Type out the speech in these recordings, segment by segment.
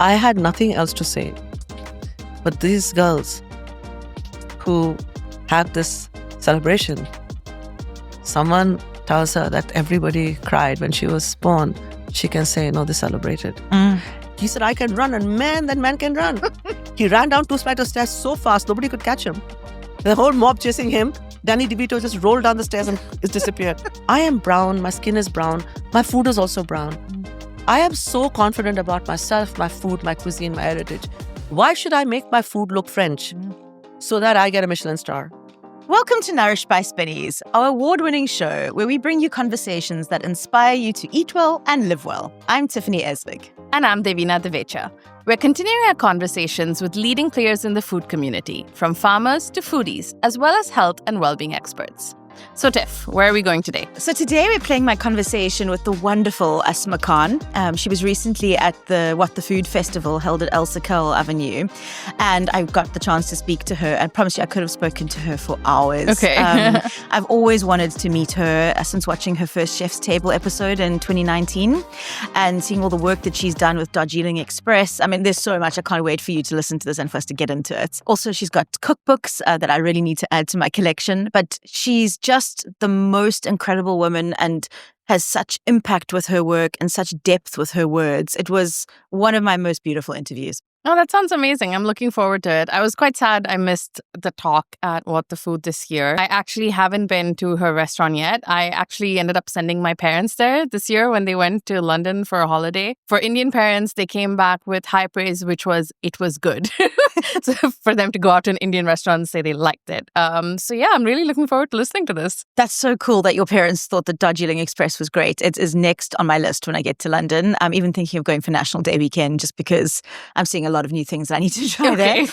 I had nothing else to say. But these girls who had this celebration, someone tells her that everybody cried when she was born. She can say, no, they celebrated. He said, I can run, and that man can run. He ran down 2 flights of stairs so fast, nobody could catch him. The whole mob chasing him. Danny DeVito just rolled down the stairs and is disappeared. I am brown, my skin is brown, my food is also brown. I am so confident about myself, my food, my cuisine, my heritage. Why should I make my food look French so that I get a Michelin star? Welcome to Nourished by Spinnies, our award-winning show where we bring you conversations that inspire you to eat well and live well. I'm Tiffany Eslick. And I'm Danny DeVito. We're continuing our conversations with leading players in the food community, from farmers to foodies, as well as health and well-being experts. So Tiff, where are we going today? So today we're playing my conversation with the wonderful Asma Khan. She was recently at the What the Food Festival held at Alserkal Avenue. And I got the chance to speak to her. I promise you I could have spoken to her for hours. Okay. I've always wanted to meet her since watching her first Chef's Table episode in 2019 and seeing all the work that she's done with Darjeeling Express. I mean, there's so much. I can't wait for you to listen to this and for us to get into it. Also, she's got cookbooks that I really need to add to my collection. But she's just the most incredible woman and has such impact with her work and such depth with her words. It was one of my most beautiful interviews. Oh, that sounds amazing. I'm looking forward to it. I was quite sad I missed the talk at What the Food this year. I actually haven't been to her restaurant yet. I actually ended up sending my parents there this year when they went to London for a holiday. For Indian parents, they came back with high praise, which was, it was good. So for them to go out to an Indian restaurant and say they liked it. So yeah, I'm really looking forward to listening to this. That's so cool that your parents thought that Darjeeling Express was great. It is next on my list when I get to London. I'm even thinking of going for National Day weekend just because I'm seeing a lot of new things that I need to try there.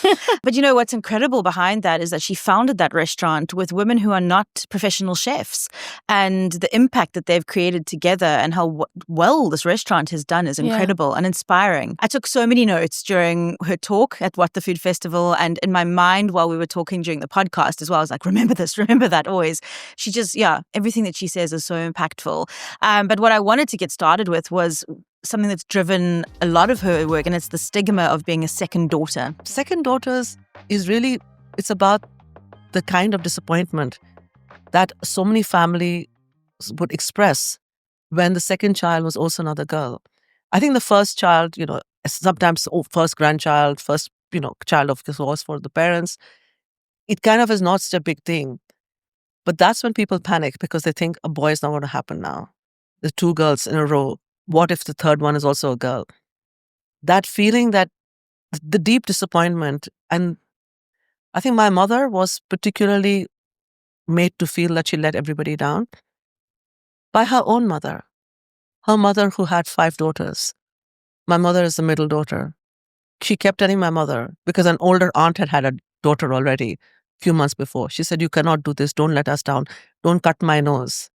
But you know what's incredible behind that is that she founded that restaurant with women who are not professional chefs. And the impact that they've created together and how well this restaurant has done is incredible and inspiring. I took so many notes during her talk at What the Food Festival, and in my mind while we were talking during the podcast as well, I was like, remember this, remember that always. She just, everything that she says is so impactful. But what I wanted to get started with was something that's driven a lot of her work, and it's the stigma of being a second daughter. Second daughters is really, it's about the kind of disappointment that so many families would express when the second child was also another girl. I think the first child, sometimes first grandchild, first, child of course was for the parents. It kind of is not such a big thing. But that's when people panic because they think a boy is not going to happen now. The 2 girls in a row. What if the third one is also a girl? That feeling, that the deep disappointment. And I think my mother was particularly made to feel that she let everybody down by her own mother. Her mother who had 5 daughters. My mother is the middle daughter. She kept telling my mother, because an older aunt had a daughter already a few months before. She said, you cannot do this. Don't let us down. Don't cut my nose.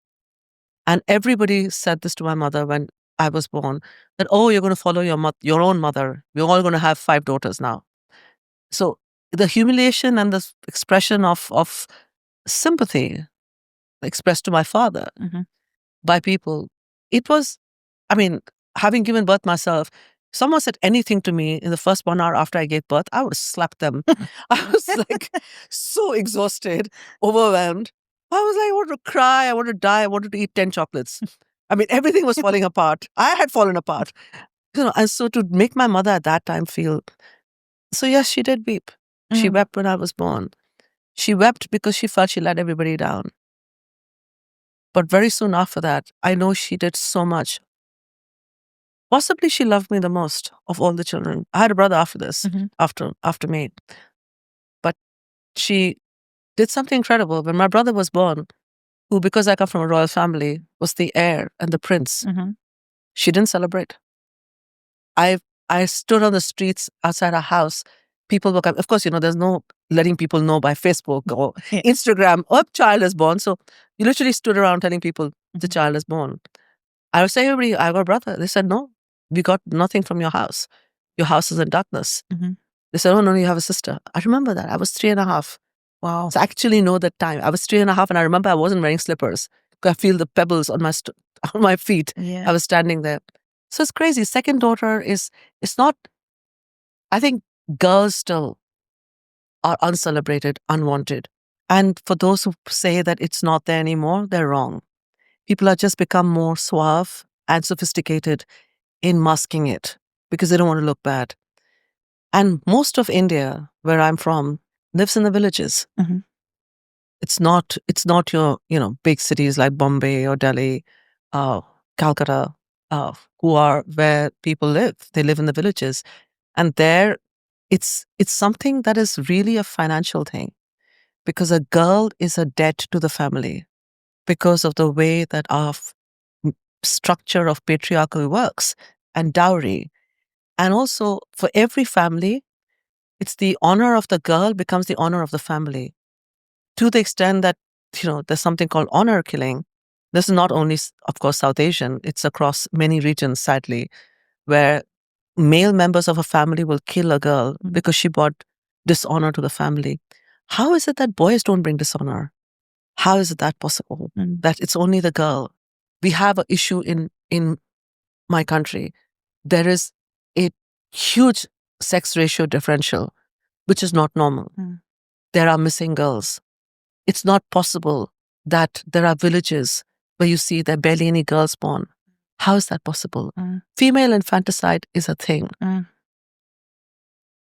And everybody said this to my mother when I was born, that, oh, you're going to follow your own mother. We're all going to have 5 daughters now. So the humiliation and the expression of sympathy expressed to my father by people, it was, having given birth myself, someone said anything to me in the first 1 hour after I gave birth, I would slap them. I was like so exhausted, overwhelmed. I was like, I wanted to cry, I wanted to die, I wanted to eat 10 chocolates. Everything was falling apart. I had fallen apart. And so to make my mother at that time feel... So yes, she did weep. She wept when I was born. She wept because she felt she let everybody down. But very soon after that, I know she did so much. Possibly she loved me the most of all the children. I had a brother after this, after me. But she did something incredible. When my brother was born, who, because I come from a royal family, was the heir and the prince, she didn't celebrate. I stood on the streets outside her house. People were coming. Of course, there's no letting people know by Facebook or Instagram, oh, child is born. So you literally stood around telling people the child is born. I was saying, everybody, I got a brother. They said, no, we got nothing from your house. Your house is in darkness. They said, oh, no, you have a sister. I remember that. I was 3.5. Wow. So I actually know that time. I was 3.5 and I remember I wasn't wearing slippers. I feel the pebbles on my feet. Yeah. I was standing there. So it's crazy. Second daughter it's not I think girls still are uncelebrated, unwanted. And for those who say that it's not there anymore, they're wrong. People have just become more suave and sophisticated in masking it because they don't want to look bad. And most of India, where I'm from, lives in the villages. Mm-hmm. It's not your, big cities like Bombay or Delhi, Calcutta, who are where people live. They live in the villages. And there it's something that is really a financial thing, because a girl is a debt to the family because of the way that our structure of patriarchy works and dowry. And also for every family, it's the honor of the girl becomes the honor of the family, to the extent that, there's something called honor killing. This is not only, of course, South Asian, it's across many regions, sadly, where male members of a family will kill a girl because she brought dishonor to the family. How is it that boys don't bring dishonor? How is it that possible? That it's only the girl? We have an issue in my country. There is a huge sex ratio differential, which is not normal. There are missing girls. It's not possible that there are villages where you see there are barely any girls born. How is that possible? Female infanticide is a thing.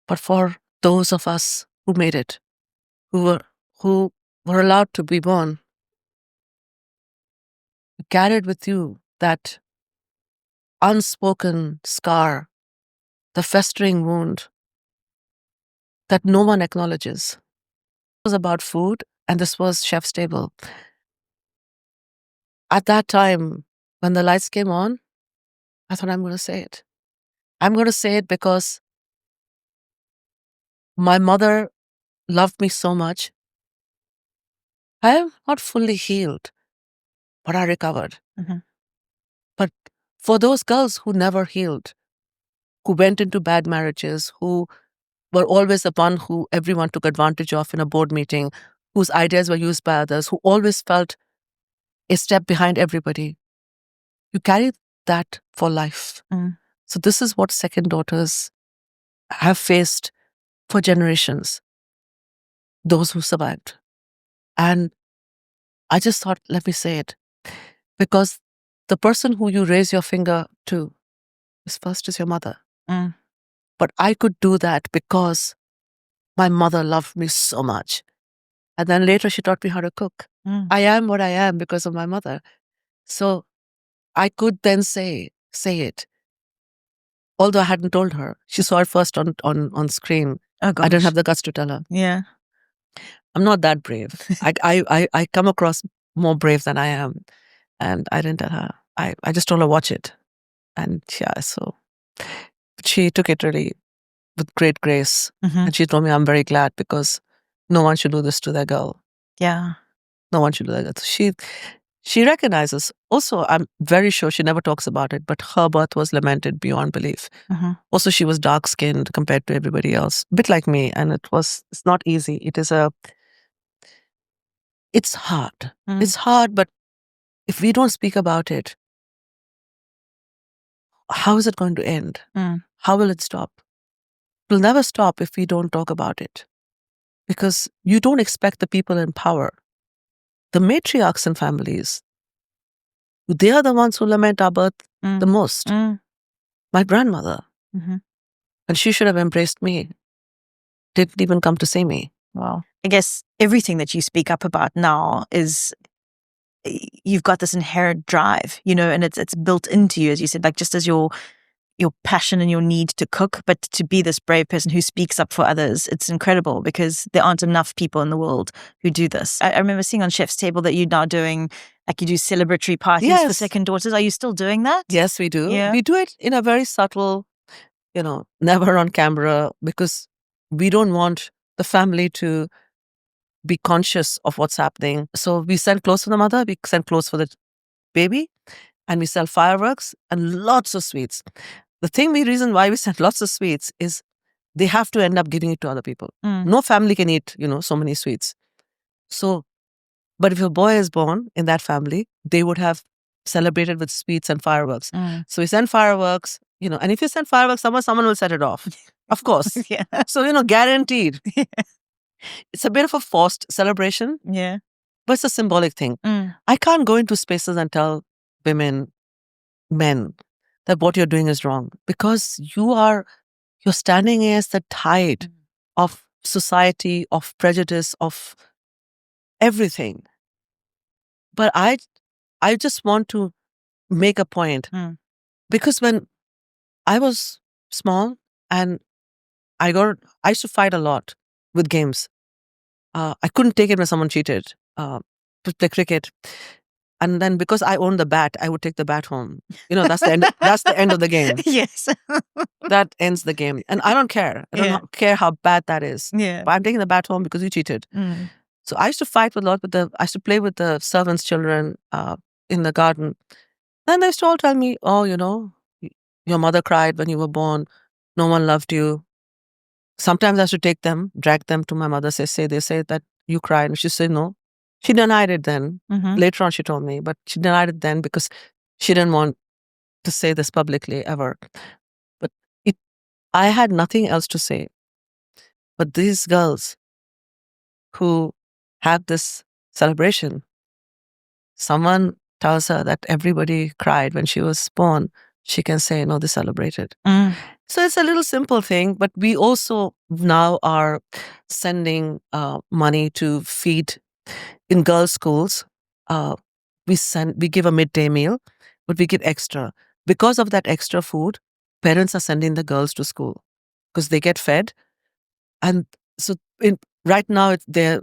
But for those of us who made it, who were allowed to be born, you carried with you that unspoken scar, the festering wound that no one acknowledges. It was about food, and this was chef's table. At that time, when the lights came on, I thought, I'm going to say it. I'm going to say it because my mother loved me so much. I am not fully healed, but I recovered. But for those girls who never healed, who went into bad marriages, who were always the one who everyone took advantage of in a board meeting, whose ideas were used by others, who always felt a step behind everybody, you carry that for life. So this is what second daughters have faced for generations, those who survived. And I just thought, let me say it, because the person who you raise your finger to is your mother. But I could do that because my mother loved me so much. And then later she taught me how to cook. I am what I am because of my mother. So I could then say it. Although I hadn't told her. She saw it first on screen. Oh, gosh. I didn't have the guts to tell her. Yeah. I'm not that brave. I come across more brave than I am. And I didn't tell her. I just told her, watch it. And yeah, so she took it really with great grace. And she told me, I'm very glad, because no one should do this to their girl. Yeah. No one should do that. So she recognizes. Also, I'm very sure she never talks about it, but her birth was lamented beyond belief. Also, she was dark-skinned compared to everybody else, a bit like me. And it's not easy. It's hard. It's hard, but if we don't speak about it, how is it going to end? How will it stop? It will never stop if we don't talk about it. Because you don't expect the people in power, the matriarchs in families, they are the ones who lament our birth the most. My grandmother. And she should have embraced me. Didn't even come to see me. Wow. I guess everything that you speak up about now is, you've got this inherent drive, and it's built into you, as you said, like just as your passion and your need to cook, but to be this brave person who speaks up for others. It's incredible, because there aren't enough people in the world who do this. I remember seeing on Chef's Table that you're now doing, like, you do celebratory parties for second daughters. Are you still doing that? Yes, we do. Yeah. We do it in a very subtle, never on camera, because we don't want the family to be conscious of what's happening. So we send clothes for the mother, we send clothes for the baby, and we sell fireworks and lots of sweets. The reason why we send lots of sweets is they have to end up giving it to other people. No family can eat, so many sweets. So, but if a boy is born in that family, they would have celebrated with sweets and fireworks. So we send fireworks, and if you send fireworks, someone will set it off. Of course. Yeah. So, guaranteed. It's a bit of a forced celebration, Yeah. but it's a symbolic thing. I can't go into spaces and tell women, men, that what you're doing is wrong, because you're standing against the tide of society, of prejudice, of everything. But I just want to make a point, because when I was small and I used to fight a lot with games. I couldn't take it when someone cheated to play cricket. And then because I owned the bat, I would take the bat home. That's the end. That's the end of the game. Yes. That ends the game. And I don't care. I don't care how bad that is. Yeah. But I'm taking the bat home because you cheated. So I used to fight a lot I used to play with the servants' children in the garden. And they used to all tell me, oh, your mother cried when you were born. No one loved you. Sometimes I used to take them, drag them to my mother, they say that you cried. And she said no. She denied it then. Later on she told me, but she denied it then because she didn't want to say this publicly ever. But I had nothing else to say. But these girls who have this celebration, someone tells her that everybody cried when she was born, she can say, no, they celebrated. So it's a little simple thing, but we also now are sending money to feed in girls' schools. We give a midday meal, but we give extra. Because of that extra food, parents are sending the girls to school because they get fed. And so right now, the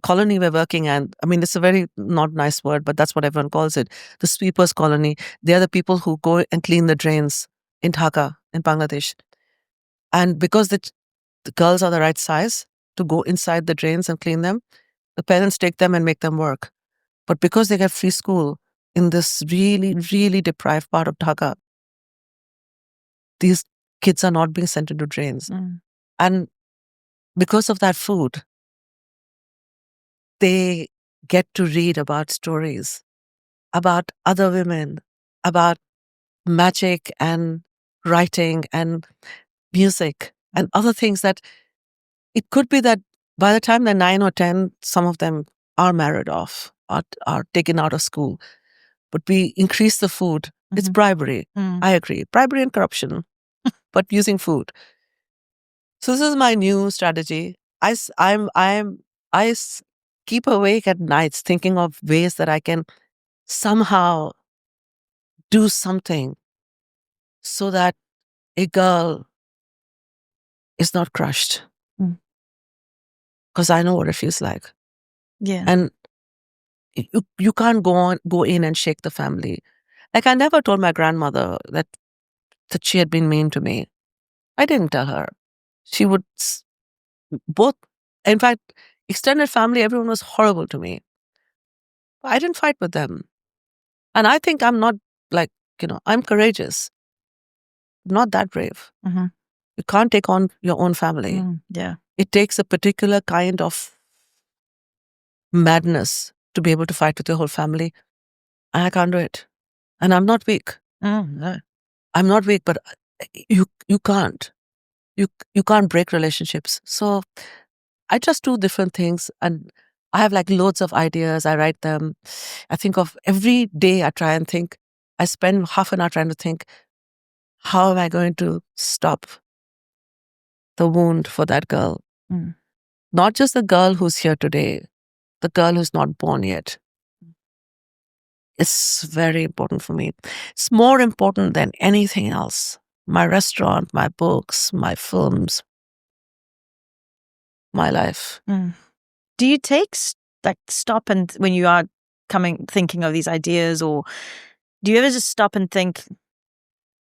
colony we're working in, I mean, it's a very not nice word, but that's what everyone calls it. The sweepers colony. They are the people who go and clean the drains in Dhaka, in Bangladesh. And because the girls are the right size to go inside the drains and clean them, the parents take them and make them work. But because they get free school in this really, really deprived part of Dhaka, these kids are not being sent into drains. And because of that food, they get to read about stories, about other women, about magic and writing and music and other things that it could be that by the time they're 9 or 10, some of them are married off, are taken out of school. But we increase the food. It's bribery. I agree. Bribery and corruption, but using food. So this is my new strategy. I keep awake at nights thinking of ways that I can somehow do something so that a girl is not crushed. Because I know what it feels like. Yeah. And you can't go in and shake the family. Like I never told my grandmother that she had been mean to me. I didn't tell her. She would both, in fact, extended family, everyone was horrible to me. I didn't fight with them. And I think I'm not I'm courageous. Not that brave. You can't take on your own family. Yeah. It takes a particular kind of madness to be able to fight with your whole family. And I can't do it. And I'm not weak. No. I'm not weak, but you can't. You can't break relationships. So I just do different things, and I have like loads of ideas. I write them. I think of every day. I try and think. I spend half an hour trying to think, how am I going to stop the wound for that girl? Not just the girl who's here today, the girl who's not born yet. It's very important for me. It's more important than anything else. My restaurant, my books, my films, my life. Do you take stop and when you are thinking of these ideas, or do you ever just stop and think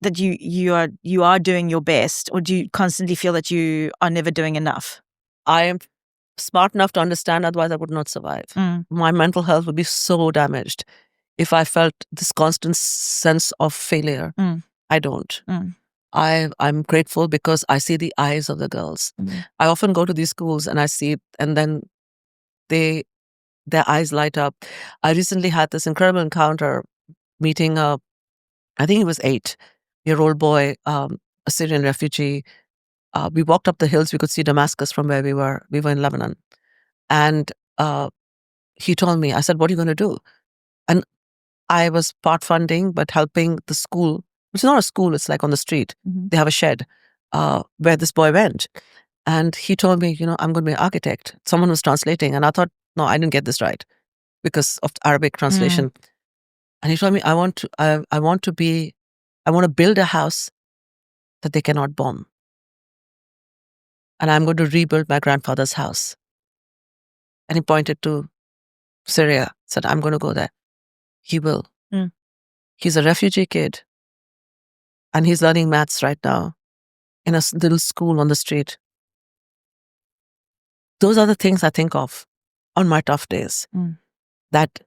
that you are doing your best, or do you constantly feel that you are never doing enough? I am smart enough to understand, otherwise I would not survive. My mental health would be so damaged if I felt this constant sense of failure. I don't. I'm grateful because I see the eyes of the girls. I often go to these schools and I see it, and then their eyes light up. I recently had this incredible encounter meeting I think he was 8-year-old boy, a Syrian refugee. We walked up the hills. We could see Damascus from where we were. We were in Lebanon. And he told me, I said, what are you going to do? And I was part funding, but helping the school, which is not a school, it's like on the street. They have a shed where this boy went. And he told me, I'm going to be an architect. Someone was translating. And I thought, no, I didn't get this right because of Arabic translation. And he told me, I want to build a house that they cannot bomb. And I'm going to rebuild my grandfather's house. And he pointed to Syria, said, I'm going to go there. He will. He's a refugee kid. And he's learning maths right now in a little school on the street. Those are the things I think of on my tough days. That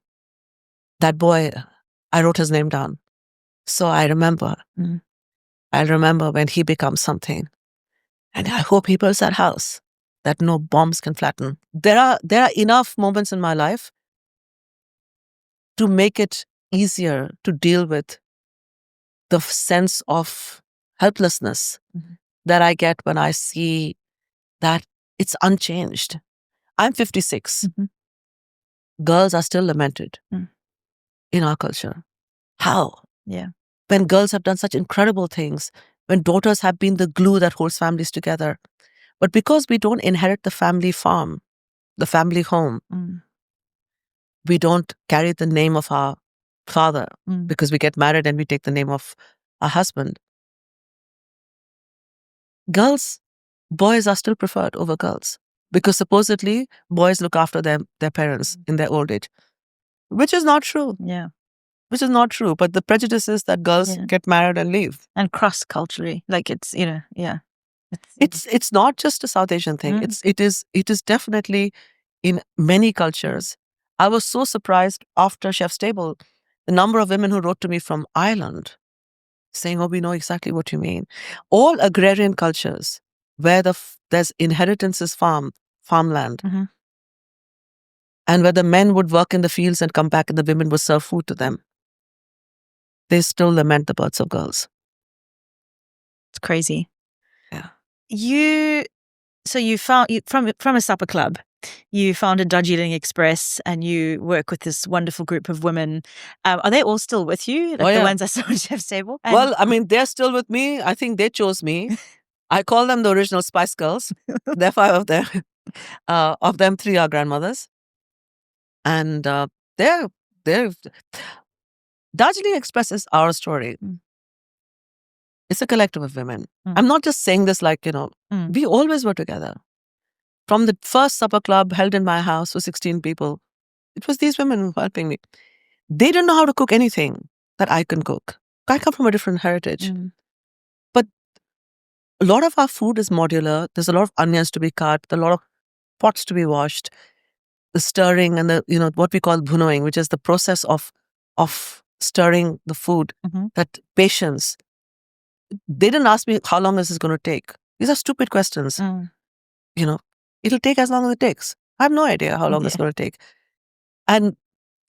boy, I wrote his name down. So I remember. I remember when he becomes something. And I hope he builds that house that no bombs can flatten. There are enough moments in my life to make it easier to deal with the sense of helplessness that I get when I see that it's unchanged. I'm 56. Girls are still lamented in our culture. How? Yeah. When girls have done such incredible things, when daughters have been the glue that holds families together. But because we don't inherit the family farm, the family home, we don't carry the name of our father because we get married and we take the name of our husband. Boys are still preferred over girls because supposedly boys look after their parents in their old age, which is not true. Yeah. Which is not true. But the prejudice is that girls get married and leave. And cross-culturally, like it's, yeah. It's not just a South Asian thing. It is definitely in many cultures. I was so surprised after Chef's Table, the number of women who wrote to me from Ireland saying, oh, we know exactly what you mean. All agrarian cultures where there's inheritances farmland, and where the men would work in the fields and come back and the women would serve food to them, they still lament the births of girls. It's crazy. Yeah. You found from a supper club, you founded Darjeeling Express, and you work with this wonderful group of women. Are they all still with you? Like the ones I saw at Chef's Table? Well, I mean, they're still with me. I think they chose me. I call them the original Spice Girls. There are 5 of them. Of them, 3 are grandmothers. And they're Darjeeling Express is our story. It's a collective of women. I'm not just saying this like, we always were together. From the first supper club held in my house for 16 people, it was these women helping me. They didn't know how to cook anything that I can cook. I come from a different heritage. But a lot of our food is modular. There's a lot of onions to be cut, a lot of pots to be washed, the stirring and the, what we call bhunoing, which is the process of stirring the food, that patience. They didn't ask me how long this is going to take. These are stupid questions. It'll take as long as it takes. I have no idea how long it's going to take. And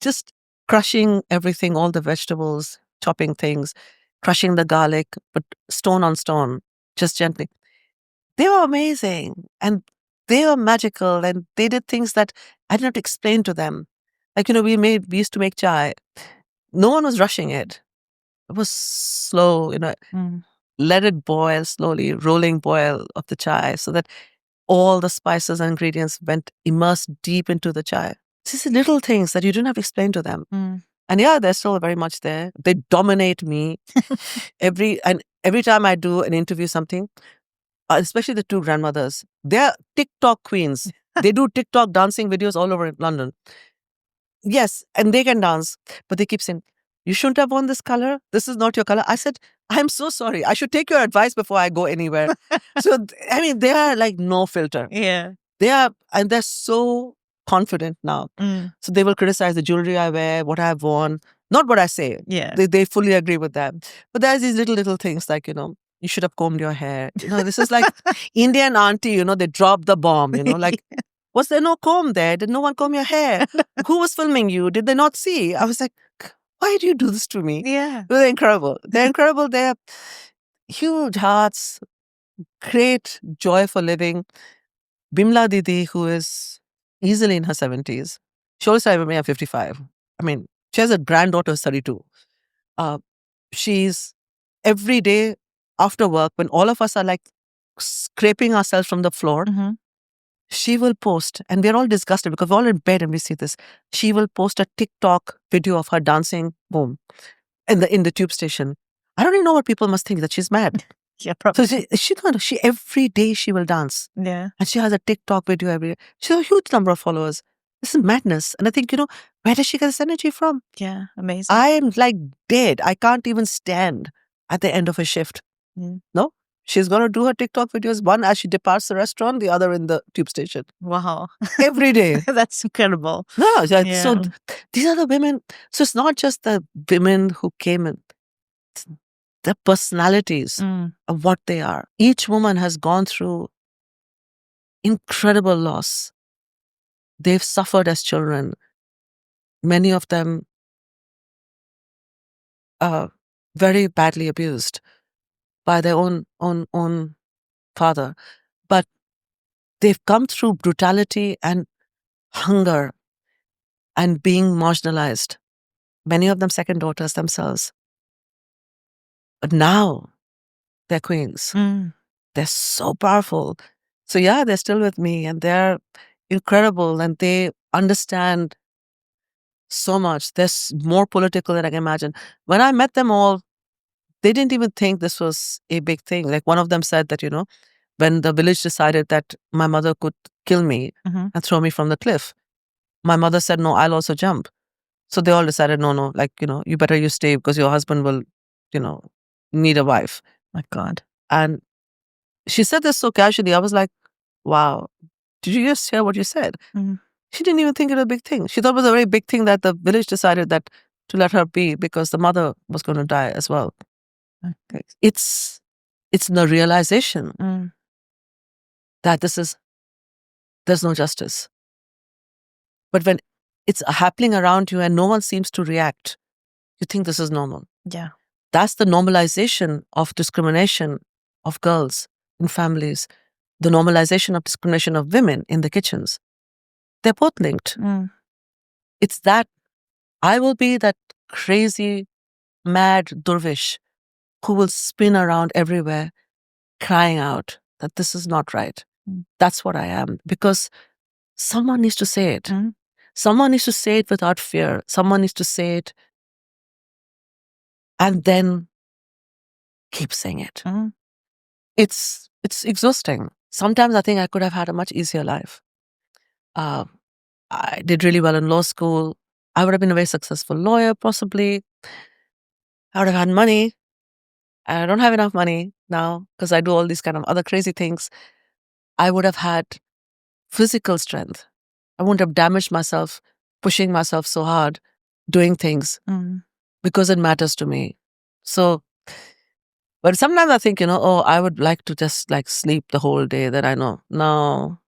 just crushing everything, all the vegetables, chopping things, crushing the garlic, but stone on stone, just gently. They were amazing and they were magical, and they did things that I didn't have to explain to them. Like, we used to make chai. No one was rushing it. It was slow, let it boil slowly, rolling boil of the chai so that all the spices and ingredients went immersed deep into the chai. These are little things that you didn't have to explain to them. And they're still very much there. They dominate me. Every time I do an interview, something, especially the 2 grandmothers, they're TikTok queens. They do TikTok dancing videos all over London. Yes, and they can dance, but they keep saying, you shouldn't have worn this color. This is not your color. I said, I'm so sorry. I should take your advice before I go anywhere. So, I mean, they are like no filter. Yeah. They're so confident now. So they will criticize the jewelry I wear, what I've worn, not what I say. Yeah. They fully agree with that. But there's these little things like, you should have combed your hair. This is like Indian auntie, they drop the bomb, like, was there no comb there? Did no one comb your hair? Who was filming you? Did they not see? I was like, why do you do this to me? Yeah. They're incredible. They're incredible. They're huge hearts, great joy for living. Bimla Didi, who is easily in her 70s, she also started with me at 55. I mean, she has a granddaughter who's 32. Uh, she's every day after work, when all of us are like scraping ourselves from the floor, Mhm. she will post, and we're all disgusted because we're all in bed and we see this. She will post a TikTok video of her dancing, boom, in the tube station. I don't even know what people must think, that she's mad. Yeah, So probably. she every day she will dance. Yeah. And she has a TikTok video every day. She has a huge number of followers. This is madness. And I think, where does she get this energy from? Yeah. Amazing. I am like dead. I can't even stand at the end of a shift. Mm. No, she's going to do her TikTok videos, one as she departs the restaurant, the other in the tube station. Wow. Every day. That's incredible. No, so Yeah. these are the women. So it's not just the women who came in, it's the personalities Mm. of what they are. Each woman has gone through incredible loss. They've suffered as children. Many of them very badly abused by their own father. But they've come through brutality and hunger and being marginalized. Many of them second daughters themselves. But now they're queens. Mm. They're so powerful. So yeah, they're still with me and they're incredible and they understand so much. They're more political than I can imagine. When I met them all, they didn't even think this was a big thing. Like one of them said that, when the village decided that my mother could kill me Mhm. and throw me from the cliff, my mother said, no, I'll also jump. So they all decided, no, like, you stay because your husband will, need a wife. My God. And she said this so casually. I was like, wow, did you just hear what you said? Mhm. She didn't even think it was a big thing. She thought it was a very big thing that the village decided that to let her be because the mother was going to die as well. Okay. It's the realization Mm. that there's no justice. But when it's happening around you and no one seems to react, you think this is normal. Yeah. That's the normalization of discrimination of girls in families, the normalization of discrimination of women in the kitchens. They're both linked. Mm. It's that I will be that crazy, mad dervish who will spin around everywhere crying out that this is not right. Mm. That's what I am. Because someone needs to say it. Mm. Someone needs to say it without fear. Someone needs to say it and then keep saying it. Mm. It's exhausting. Sometimes I think I could have had a much easier life. I did really well in law school. I would have been a very successful lawyer, possibly. I would have had money. I don't have enough money now because I do all these kind of other crazy things. I would have had physical strength. I wouldn't have damaged myself, pushing myself so hard, doing things Mm. because it matters to me. So, but sometimes I think, I would like to just like sleep the whole day. That I know, no,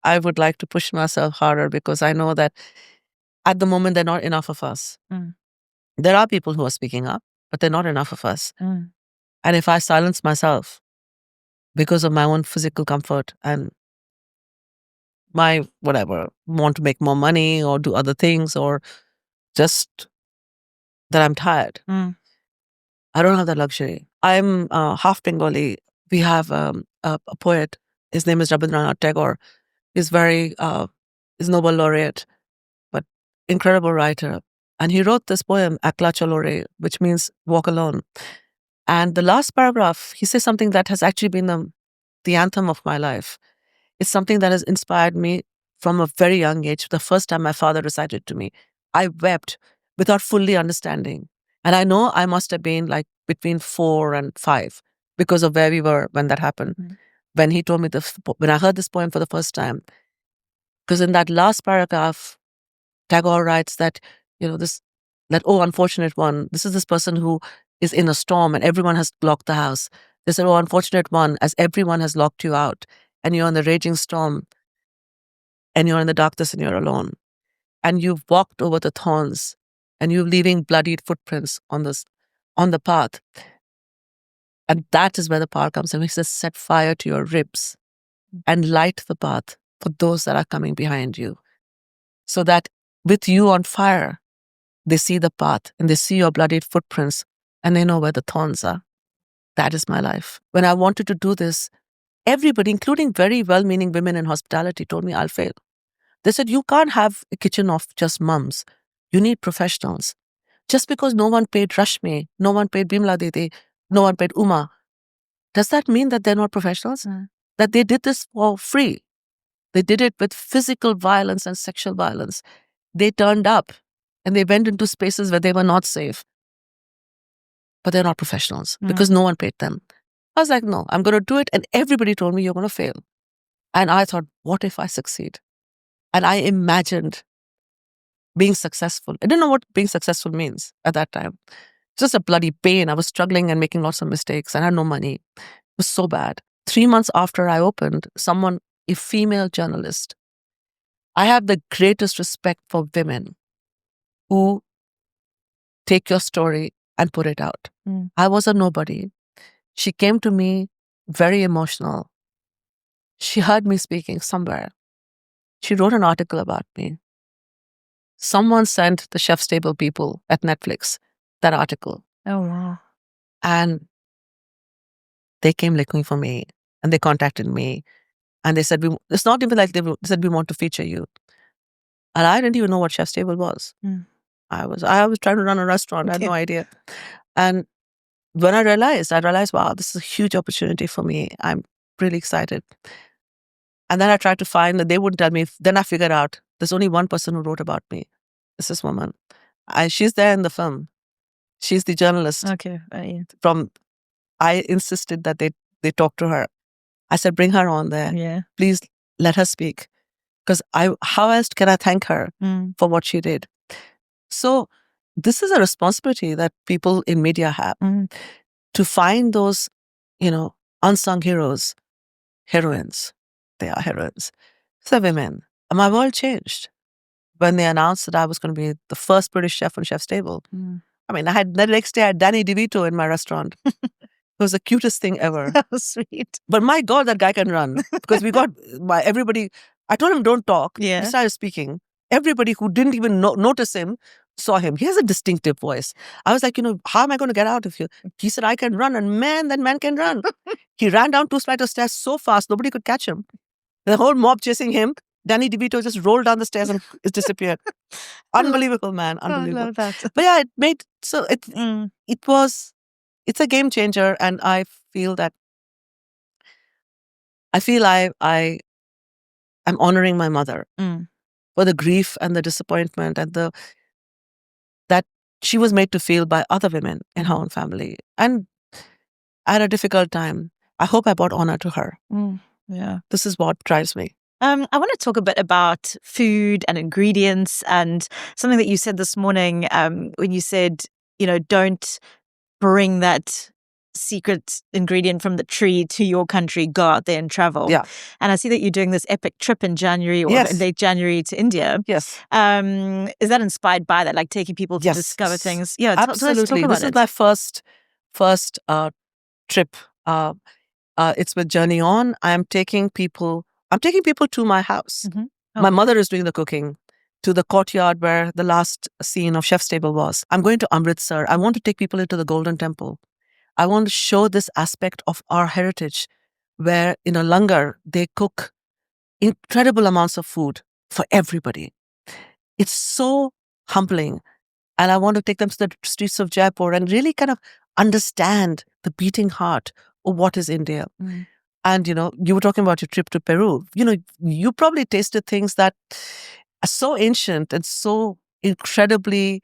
I would like to push myself harder because I know that at the moment, there are not enough of us. Mm. There are people who are speaking up, but there are not enough of us. Mm. And if I silence myself because of my own physical comfort and my whatever, want to make more money or do other things or just that I'm tired, Mm. I don't have that luxury. I'm half Bengali. We have a poet. His name is Rabindranath Tagore. He's he's Nobel laureate, but incredible writer. And he wrote this poem, Akla Chalore, which means walk alone. And the last paragraph, he says something that has actually been the anthem of my life. It's something that has inspired me from a very young age. The first time my father recited to me, I wept without fully understanding. And I know I must have been like between 4 and 5 because of where we were when that happened. Mm. When he told me when I heard this poem for the first time, because in that last paragraph, Tagore writes that, oh, unfortunate one, this is this person who is in a storm and everyone has locked the house. They said, oh, unfortunate one, as everyone has locked you out and you're in the raging storm and you're in the darkness and you're alone. And you've walked over the thorns and you're leaving bloodied footprints on the path. And that is where the power comes in. He says, set fire to your ribs and light the path for those that are coming behind you. So that with you on fire, they see the path and they see your bloodied footprints and they know where the thorns are. That is my life. When I wanted to do this, everybody, including very well-meaning women in hospitality, told me I'll fail. They said, you can't have a kitchen of just mums. You need professionals. Just because no one paid Rashmi, no one paid Bimla Didi, no one paid Uma, does that mean that they're not professionals? That they did this for free? They did it with physical violence and sexual violence. They turned up and they went into spaces where they were not safe. But they're not professionals because no one paid them. I was like, no, I'm going to do it. And everybody told me you're going to fail. And I thought, what if I succeed? And I imagined being successful. I didn't know what being successful means at that time. Just a bloody pain. I was struggling and making lots of mistakes. And I had no money. It was so bad. 3 months after I opened, someone, a female journalist, I have the greatest respect for women who take your story and put it out. I was a nobody. She came to me very emotional. She heard me speaking somewhere. She wrote an article about me. Someone sent the Chef's Table people at Netflix that article. Oh, wow. And they came looking for me and they contacted me and they said, it's not even like they said, we want to feature you. And I didn't even know what Chef's Table was. I was trying to run a restaurant. I had no idea. And when I realized, wow, this is a huge opportunity for me. I'm really excited. And then I tried to find that they wouldn't tell me. Then I figured out there's only one person who wrote about me. It's this woman. She's there in the film. She's the journalist. Okay. I insisted that they talk to her. I said, bring her on there. Yeah. Please let her speak. Because how else can I thank her for what she did? So this is a responsibility that people in media have to find those, unsung heroes, heroines. They are heroines. So women. And my world changed when they announced that I was going to be the first British chef on Chef's Table. I mean, the next day I had Danny DeVito in my restaurant. It was the cutest thing ever. That was sweet. But my God, that guy can run. Because we got everybody. I told him, don't talk. Yeah. He started speaking. Everybody who didn't even notice him saw him. He has a distinctive voice. I was like, how am I going to get out of here? He said, I can run. And that man can run. He ran down 2 flights of stairs so fast, nobody could catch him. The whole mob chasing him. Danny DeVito just rolled down the stairs and it disappeared. Unbelievable, man. Unbelievable. I love that. But yeah, it's a game changer. And I feel I'm honoring my mother for the grief and the disappointment and that she was made to feel by other women in her own family. And I had a difficult time. I hope I brought honor to her. Yeah. This is what drives me. I want to talk a bit about food and ingredients and something that you said this morning when you said, don't bring that secret ingredient from the tree to your country, go out there and travel. Yeah. And I see that you're doing this epic trip in January or in late January to India. Yes. Is that inspired by that, like taking people to discover things? Yeah, absolutely. This is my first trip. It's with Journey On. I'm taking people to my house. My mother is doing the cooking, to the courtyard where the last scene of Chef's Table was. I'm going to Amritsar. I want to take people into the Golden Temple. I want to show this aspect of our heritage where in a langar, they cook incredible amounts of food for everybody. It's so humbling. And I want to take them to the streets of Jaipur and really kind of understand the beating heart of what is India. And, you were talking about your trip to Peru. You probably tasted things that are so ancient and so incredibly,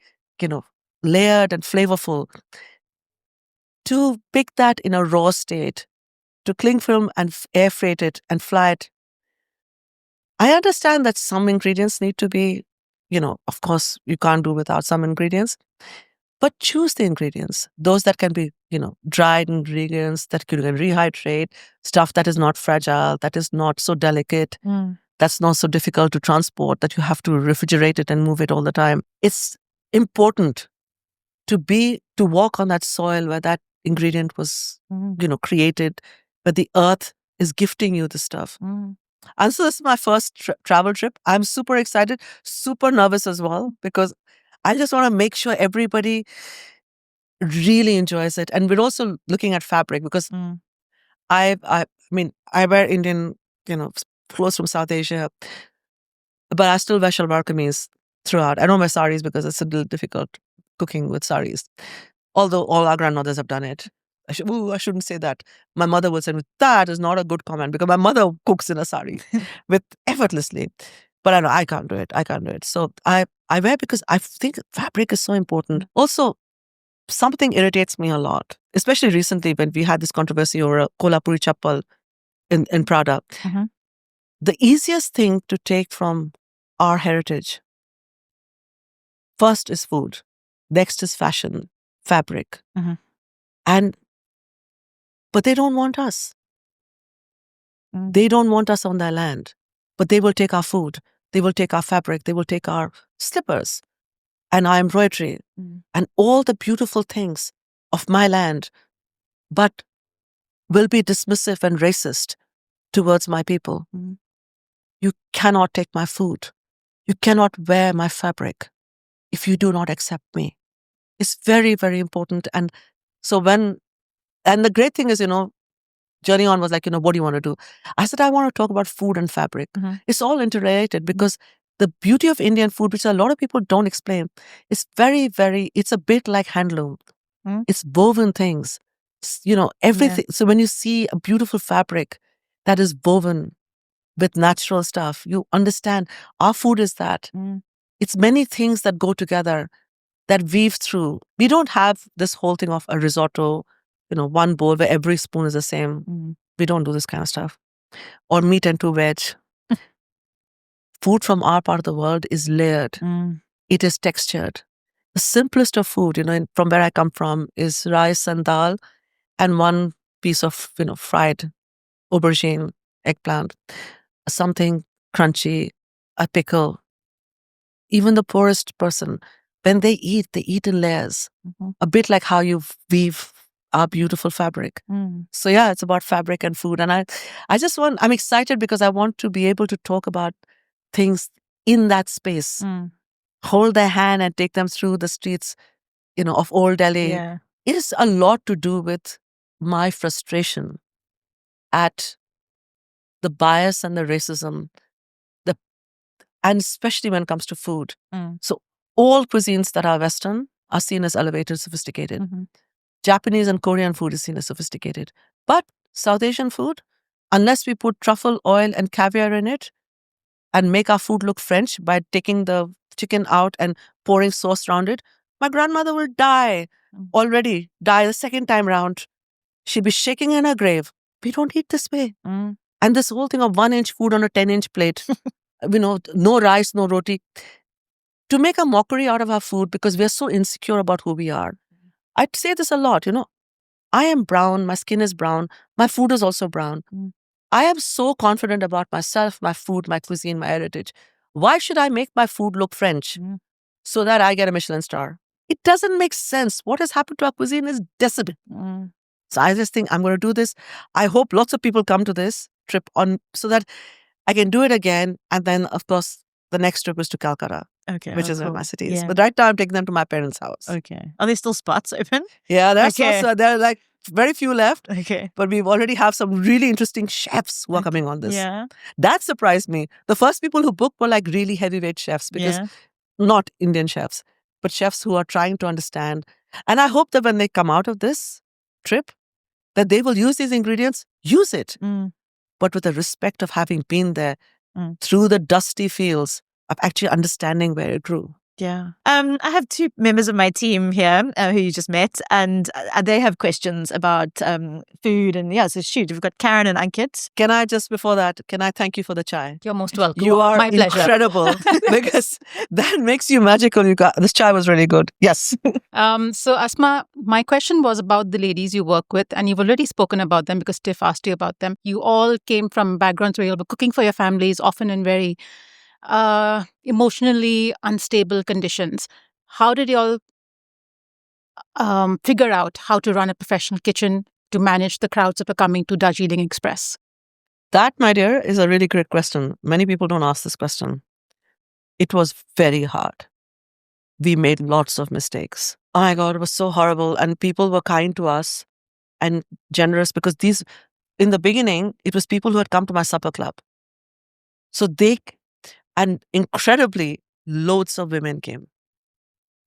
layered and flavorful. To pick that in a raw state, to cling film and air freight it and fly it. I understand that some ingredients need to be, of course, you can't do without some ingredients. But choose the ingredients, those that can be, dried ingredients that you can rehydrate, stuff that is not fragile, that is not so delicate, that's not so difficult to transport, that you have to refrigerate it and move it all the time. It's important to walk on that soil where that ingredient was, created, but the earth is gifting you the stuff. And so this is my first travel trip. I'm super excited, super nervous as well, because I just want to make sure everybody really enjoys it. And we're also looking at fabric because I wear Indian, clothes from South Asia, but I still wear shalwar kameez throughout. I don't wear saris because it's a little difficult cooking with saris. Although all our grandmothers have done it. I shouldn't say that. My mother would say, that is not a good comment because my mother cooks in a sari with effortlessly. But I know I can't do it. So I wear because I think fabric is so important. Also, something irritates me a lot, especially recently when we had this controversy over a Kolhapuri chappal in Prada. The easiest thing to take from our heritage, first is food, next is fashion, fabric. But they don't want us. They don't want us on their land. But they will take our food. They will take our fabric. They will take our slippers and our embroidery and all the beautiful things of my land, but will be dismissive and racist towards my people. You cannot take my food. You cannot wear my fabric if you do not accept me. It's very, very important. And so and the great thing is, Journey On was like, what do you want to do? I said, I want to talk about food and fabric. It's all interrelated because the beauty of Indian food, which a lot of people don't explain, is very, very, it's a bit like handloom. It's woven things, everything. Yeah. So when you see a beautiful fabric that is woven with natural stuff, you understand our food is that. It's many things that go together, that weave through. We don't have this whole thing of a risotto, one bowl where every spoon is the same. We don't do this kind of stuff. Or meat and two veg. Food from our part of the world is layered. It is textured. The simplest of food, from where I come from, is rice and dal and one piece of, fried aubergine, eggplant, something crunchy, a pickle. Even the poorest person, when they eat in layers, a bit like how you weave our beautiful fabric. So yeah, it's about fabric and food. And I'm excited because I want to be able to talk about things in that space, hold their hand and take them through the streets, of Old Delhi. Yeah. It is a lot to do with my frustration at the bias and the racism, and especially when it comes to food. So all cuisines that are Western are seen as elevated, sophisticated. Japanese and Korean food is seen as sophisticated. But South Asian food, unless we put truffle oil and caviar in it and make our food look French by taking the chicken out and pouring sauce around it, my grandmother will die the second time round. She'll be shaking in her grave. We don't eat this way. And this whole thing of 1-inch food on a 10-inch plate, no rice, no roti, to make a mockery out of our food because we are so insecure about who we are. I'd say this a lot, I am brown, my skin is brown, my food is also brown. I am so confident about myself, my food, my cuisine, my heritage. Why should I make my food look French so that I get a Michelin star? It doesn't make sense. What has happened to our cuisine is decadent. So I just think I'm going to do this. I hope lots of people come to this trip on so that I can do it again. And then, of course, the next trip is to Calcutta, which is where my city is. Yeah. But right now, I'm taking them to my parents' house. Okay. Are there still spots open? Yeah, there are like very few left. Okay. But we already have some really interesting chefs who are coming on this. Yeah. That surprised me. The first people who booked were like really heavyweight chefs because not Indian chefs, but chefs who are trying to understand. And I hope that when they come out of this trip, that they will use these ingredients, use it, but with the respect of having been there through the dusty fields of actually understanding where it grew. Yeah. I have two members of my team here who you just met, and they have questions about food. And so shoot, we've got Karen and Ankit. Can I just, before that, thank you for the chai? You're most welcome. You are my pleasure. Incredible because that makes you magical. This chai was really good. Yes. So Asma, my question was about the ladies you work with, and you've already spoken about them because Tiff asked you about them. You all came from backgrounds where you were cooking for your families, often in very emotionally unstable conditions. How did y'all figure out how to run a professional kitchen to manage the crowds that are coming to Darjeeling Express? That, my dear, is a really great question. Many people don't ask this question. It was very hard. We made lots of mistakes. Oh my God, it was so horrible. And people were kind to us and generous because in the beginning, it was people who had come to my supper club. So and incredibly, loads of women came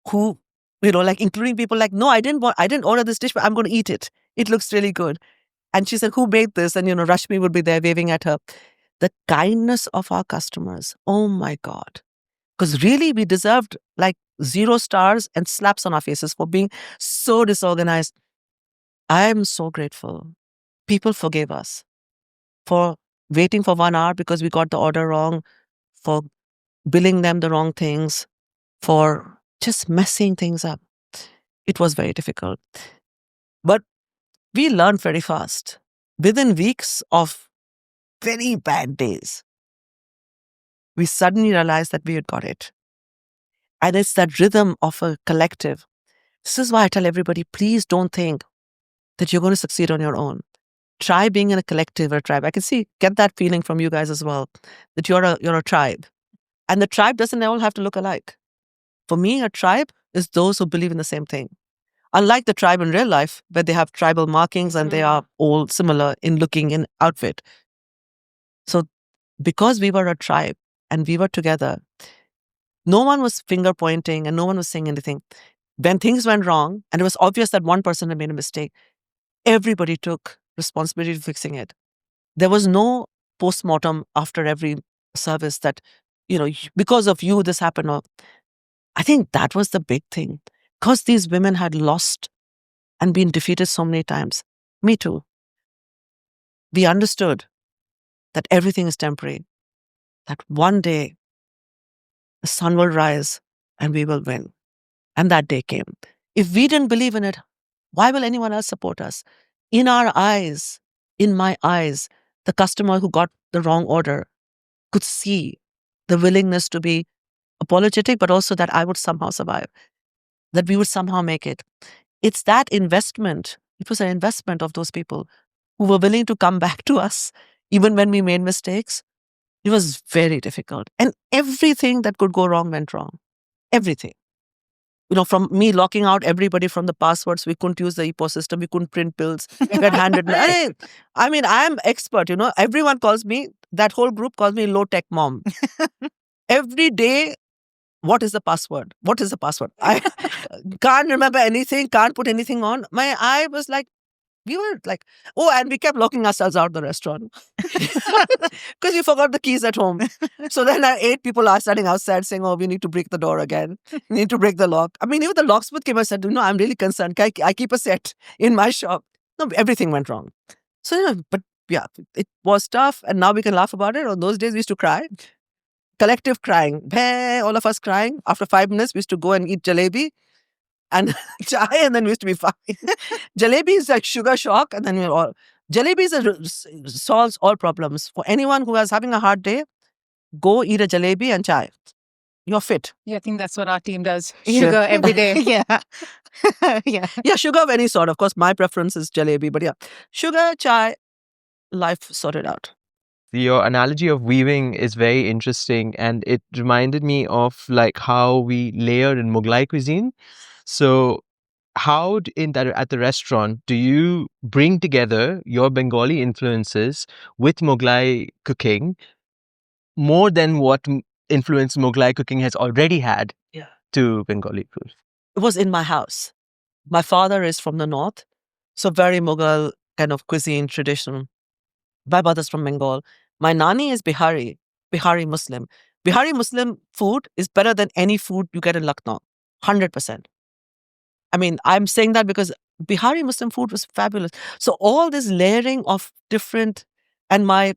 who, like including people like, no, I didn't order this dish, but I'm going to eat it. It looks really good. And she said, who made this? And, Rashmi would be there waving at her. The kindness of our customers. Oh my God. Because really, we deserved like 0 stars and slaps on our faces for being so disorganized. I am so grateful. People forgave us for waiting for 1 hour because we got the order wrong, for billing them the wrong things, for just messing things up. It was very difficult. But we learned very fast. Within weeks of very bad days, we suddenly realized that we had got it. And it's that rhythm of a collective. This is why I tell everybody, please don't think that you're going to succeed on your own. Try being in a collective or a tribe. I can get that feeling from you guys as well, that you're a tribe. And the tribe doesn't all have to look alike. For me, a tribe is those who believe in the same thing. Unlike the tribe in real life, where they have tribal markings and they are all similar in looking, in outfit. So because we were a tribe and we were together, no one was finger pointing and no one was saying anything. When things went wrong and it was obvious that one person had made a mistake, everybody took responsibility for fixing it. There was no post-mortem after every service that, because of you, this happened. Or I think that was the big thing. Because these women had lost and been defeated so many times. Me too. We understood that everything is temporary. That one day the sun will rise and we will win. And that day came. If we didn't believe in it, why will anyone else support us? In our eyes, in my eyes, the customer who got the wrong order could see the willingness to be apologetic, but also that I would somehow survive, that we would somehow make it. It's that investment. It was an investment of those people who were willing to come back to us, even when we made mistakes. It was very difficult. And everything that could go wrong went wrong. Everything. From me locking out everybody from the passwords, we couldn't use the EPOS system, we couldn't print bills, we had handed. I mean, I am expert, everyone calls me, that whole group calls me low-tech mom. Every day, what is the password? What is the password? I can't remember anything, can't put anything on. I was like, we were like, and we kept locking ourselves out of the restaurant because we forgot the keys at home. So then 8 people are standing outside saying, we need to break the door again. We need to break the lock. I mean, even the locksmith came and said, I'm really concerned. I keep a set in my shop. No, everything went wrong. So, but yeah, it was tough. And now we can laugh about it. On those days, we used to cry. Collective crying. All of us crying. After 5 minutes, we used to go and eat jalebi and chai, and then we used to be fine. Jalebi is like sugar shock, and then jalebi solves all problems. For anyone who is having a hard day, go eat a jalebi and chai. You're fit. Yeah, I think that's what our team does. Sugar every day. Yeah. Yeah, sugar of any sort. Of course, my preference is jalebi, but yeah, sugar, chai, life sorted out. Your analogy of weaving is very interesting, and it reminded me of like how we layer in Mughlai cuisine. So how at the restaurant do you bring together your Bengali influences with Mughlai cooking more than what influence Mughlai cooking has already had to Bengali food? It was in my house. My father is from the north, so very Mughal kind of cuisine tradition. My mother's from Bengal. My nani is Bihari Muslim. Bihari Muslim food is better than any food you get in Lucknow, 100%. I mean, I'm saying that because Bihari Muslim food was fabulous. So all this layering of different, and my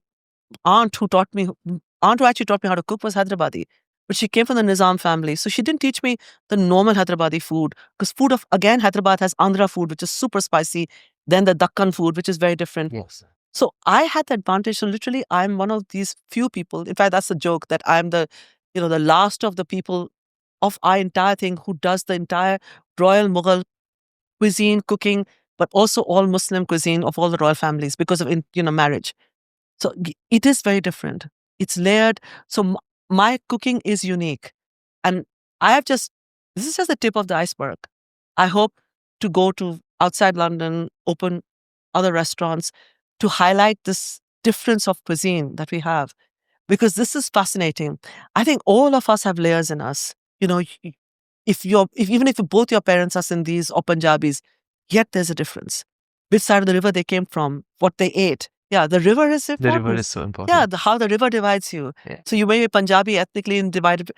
aunt who actually taught me how to cook was Hyderabadi, but she came from the Nizam family. So she didn't teach me the normal Hyderabadi food, because again, Hyderabad has Andhra food, which is super spicy, then the Dakkan food, which is very different. Yes. So I had the advantage. So literally, I'm one of these few people. In fact, that's a joke that I'm the last of the people of our entire thing who does the entire Royal Mughal cuisine, cooking, but also all Muslim cuisine of all the royal families because of marriage. So it is very different. It's layered. So my cooking is unique, and this is just the tip of the iceberg. I hope to go to outside London, open other restaurants to highlight this difference of cuisine that we have, because this is fascinating. I think all of us have layers in us. Even if both your parents are Sindhis or Punjabis, yet there's a difference. Which side of the river they came from, what they ate. Yeah, the river is important. The river is so important. Yeah, how the river divides you. Yeah. So you may be Punjabi ethnically and divided.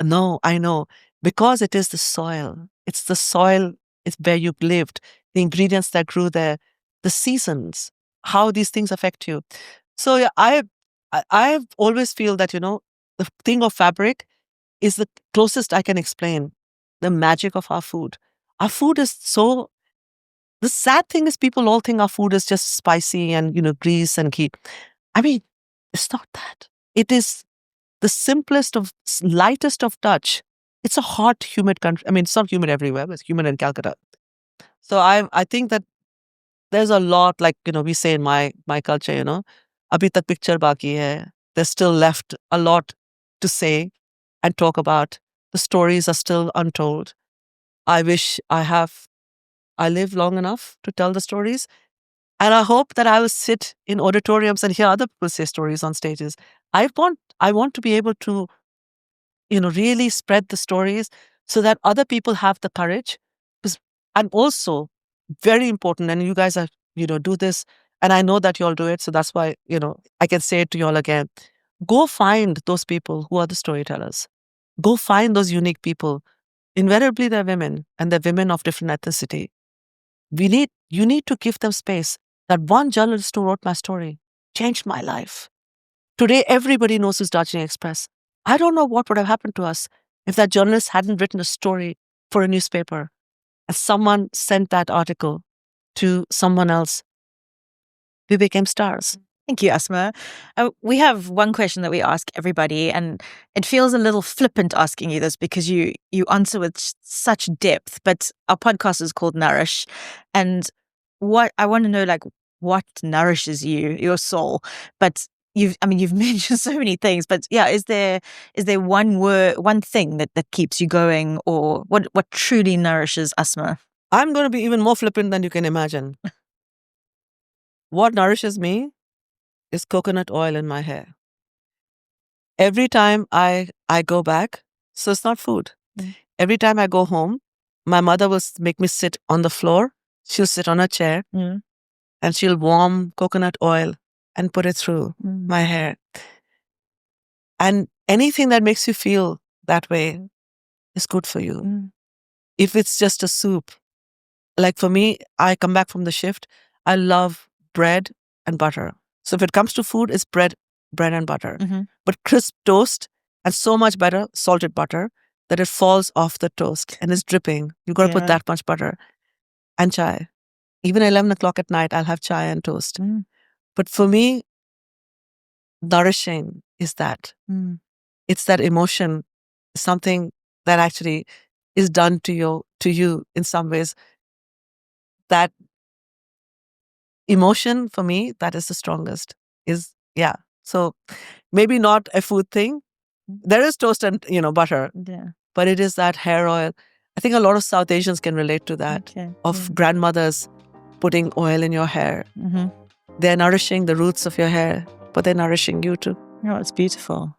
No, I know. Because it is the soil. It's the soil. It's where you lived. The ingredients that grew there. The seasons. How these things affect you. So yeah, I always feel that, the thing of fabric is the closest I can explain the magic of our food. Our food is so... The sad thing is people all think our food is just spicy and, grease and ghee. I mean, it's not that. It is the simplest of, lightest of touch. It's a hot, humid country. I mean, it's not humid everywhere, but it's humid in Calcutta. So I think that there's a lot, like, we say in my culture, abhi tak picture baki hai. There's still left a lot to say and talk about. The stories are still untold. I wish I live long enough to tell the stories. And I hope that I will sit in auditoriums and hear other people say stories on stages. I want to be able to, really spread the stories so that other people have the courage. And also, very important, and you guys are, do this, and I know that you all do it. So that's why, I can say it to you all again. Go find those people who are the storytellers. Go find those unique people. Invariably, they're women, and they're women of different ethnicity. You need to give them space. That one journalist who wrote my story changed my life. Today, everybody knows who's Darjeeling Express. I don't know what would have happened to us if that journalist hadn't written a story for a newspaper and someone sent that article to someone else. We became stars. Thank you, Asma. We have one question that we ask everybody, and it feels a little flippant asking you this because you answer with such depth, but our podcast is called Nourish. And what I want to know, like, what nourishes you, your soul? But you've mentioned so many things, but yeah, is there one thing that keeps you going, or what truly nourishes Asma? I'm going to be even more flippant than you can imagine. What nourishes me is coconut oil in my hair. Every time I go back, so it's not food. Every time I go home, my mother will make me sit on the floor. She'll sit on a chair and she'll warm coconut oil and put it through my hair. And anything that makes you feel that way is good for you. If it's just a soup, like for me, I come back from the shift, I love bread and butter. So if it comes to food, it's bread and butter. But crisp toast, and so much better, salted butter, that it falls off the toast and is dripping. You've got to put that much butter. And chai. Even 11 o'clock at night, I'll have chai and toast. But for me, nourishing is that. It's that emotion, something that actually is done to you in some ways. That emotion, for me, that is the strongest. So maybe not a food thing. There is toast and, butter. But it is that hair oil. I think a lot of South Asians can relate to that. Of grandmothers putting oil in your hair. They're nourishing the roots of your hair, but they're nourishing you too. Oh, it's beautiful.